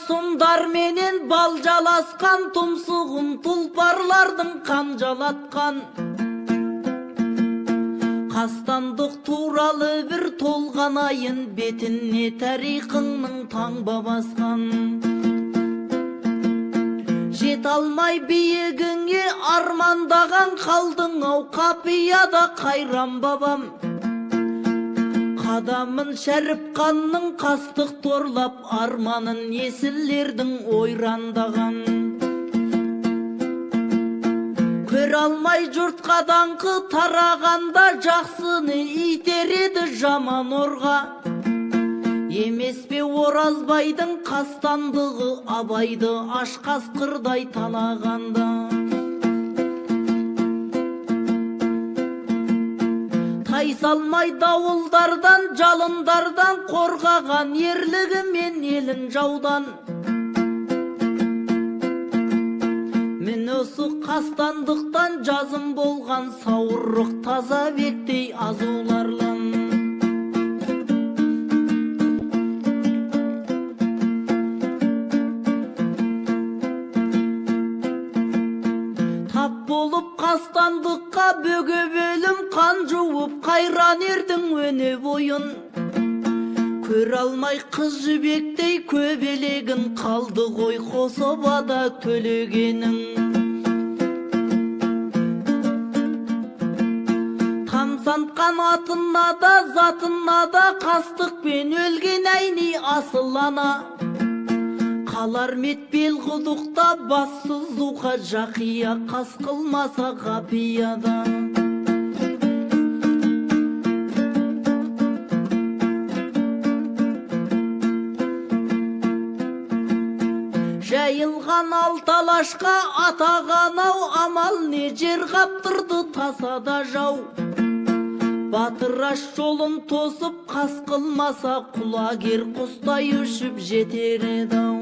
сумдар менен бал жаласқан, тұмсығын тұлпарлардың қан жалатқан. Қастандық туралы бір толған айын, бетіне тарихыңның таңба басқан. Жет алмай биігіңе армандаған, қалдың ау қапияда қайран бабам. Қадамын шәріп қанның қастық торлап, арманын есілердің ойрандаған. Көр алмай жұртқа даңқы тарағанда, жақсыны итереді жаман орға. Емес пе Оразбайдың қастандығы, Абайды аш қасқырдай талағанда. Тайсалмай дауылдардан, жалындардан қорғаған ерлігі мен елін жаудан. Мен осы қастандықтан жазым болған, сауырық таза бектей азуларлан. Тап болып қастандыққа бөгіп өлім, қан жуып қайран ердің өне бойын. Көр алмай қыз жібектей көбелегін, қалды ғой қособада төлегенің. Тамсантқан атына да, затына да, қастықпен өлген әйни асылана. Қалар метпел құдықта, бассыз зуқа жақия, қас қылмаса ғапияда. Жайылған алталашқа атаған-ау, амал не жер қаптырды тасада жау. Батыраш жолын тосып, қас қылмаса құлагер құстай үшіп жетер еді-ау.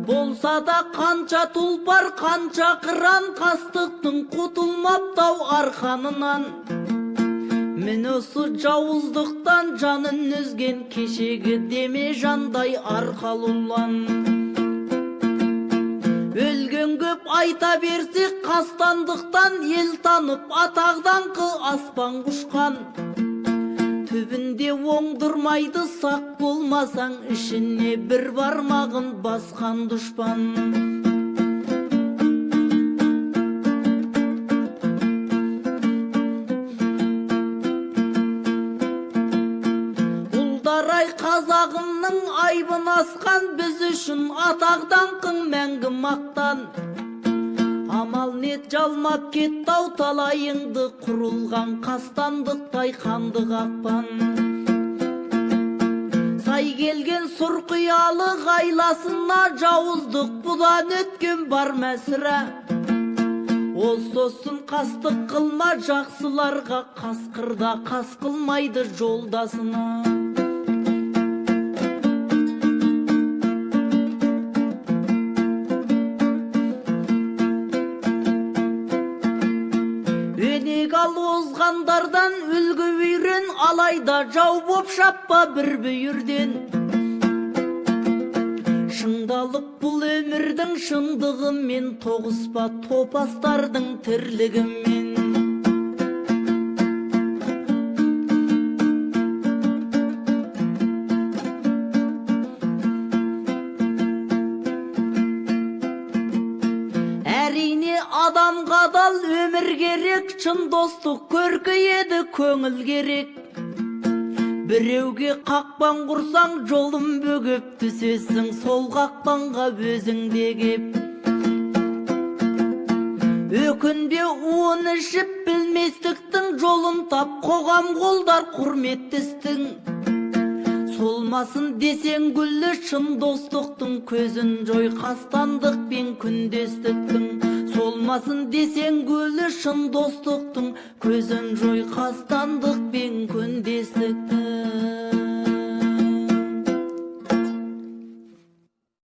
Болса да қанша тұлпар, қанша қыран, қастықтың құтылмаптау арқанынан. Мен осы жауыздықтан жанын үзген, кешегі деме жандай арқалулан. Өлген көп айта берсек, қастандықтан ел танып, атағдаңқы аспан құшқан. Түбінде оңдырмайды, сақ болмасаң, ішіне бір бармағын басқан дұшпан. Ұлдарай қазағымның айбын асқан, біз үшін атағдаңқың мәңгі мақтан. Амал нет жалмап кеттау талайыңды, құрылған қастандықтай қанды қақпан. Сай келген сұрқиялы ғайласына, жауыздық бұдан өткен бар мәсіра. Ососын қастық қылма жақсыларға, қасқырда қас қылмайды жолдасына. Ал озғандардан үлгі үйрен, алайда жау боп шаппа бір бүйірден. Шыңдалып бұл өмірдің шындығымен, тоғыспа топастардың тірлігімен. Әрине адамға дал өмір керек, шын достық көркі еді көңіл керек. Біреуге қақпан құрсаң, жолын бөгіп түсесің, сол қақпанға өзің де кеп. Өкінбе уын ішіп білместіктің, жолын тап қоғам қолдар құрметтістің. Солмасын десең гүлі шын достықтың, көзін жой қастандық пен күндестіктің. Солмасын десең гүлі шын достықтың, көзін жой қастандық пен күндестіктің.